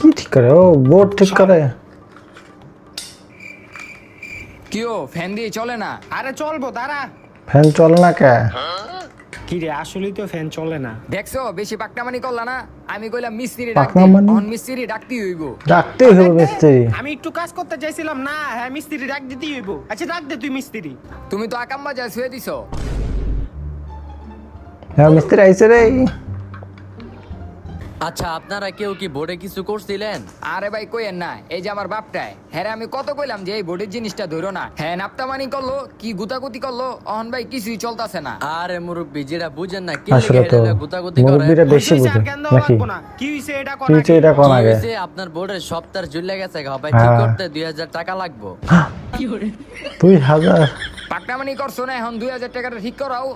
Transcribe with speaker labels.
Speaker 1: কি ঠিক করে? ও বোর্ড ঠিক করে।
Speaker 2: কিও ফ্যান দিয়ে চলে না?
Speaker 3: আরে চলবো, দাঁড়া।
Speaker 1: ফ্যান চলে না কে?
Speaker 3: কি রে, আসলেই তো ফ্যান চলে না।
Speaker 2: দেখছো বেশি পাকনামানি করলা না? আমি কইলাম মিস্ত্রি ডাকতে,
Speaker 1: পাকনামানি?
Speaker 2: অন মিস্ত্রি ডাকতেই হইব।
Speaker 1: ডাকতেই হবে মিস্ত্রি।
Speaker 3: আমি একটু কাজ করতে চাইছিলাম না, হ্যাঁ মিস্ত্রি ডাক দিতেই হইব। আচ্ছা ডাক দে তুই মিস্ত্রি।
Speaker 2: তুমি তো আকাম্বা যা শুয়ে দিছো।
Speaker 1: হ্যাঁ মিস্ত্রি আইছে রে।
Speaker 4: আচ্ছা আপনারা কেউ কি বোর্ডে কিছু করছিলেন?
Speaker 2: আরে ভাই কইেন না, এই যে আমার বাপটায় হ্যাঁ আমি কত কইলাম যে এই বোর্ডের জিনিসটা ধরো না, হ্যাঁ নাপ্তামানি করলো কি গুতাগুতি করলো, অহন ভাই কিছুই চলতেছে না।
Speaker 4: আরে মুরব্বি যেটা বুঝেন না কি
Speaker 1: আসলে তো
Speaker 4: গুতাগুতি করে।
Speaker 1: মুরব্বিরা বেশি বুঝে
Speaker 3: আর কেন দেওয়া
Speaker 1: নাকি?
Speaker 3: লাগবো না? কি হইছে এটা
Speaker 1: কি
Speaker 3: কোন
Speaker 1: হচ্ছে এটা কোন
Speaker 4: কি
Speaker 1: আগে?
Speaker 4: হয়েছে, আপনার বোর্ডের সপ্তাহ ঝুলে গেছে ভাই, ঠিক
Speaker 1: হ্যাঁ।
Speaker 4: করতে 2000 টাকা লাগবো।
Speaker 1: 2000?
Speaker 2: পাকনামানি করছো না, এখন 2000 টাকাটা ঠিক করাও।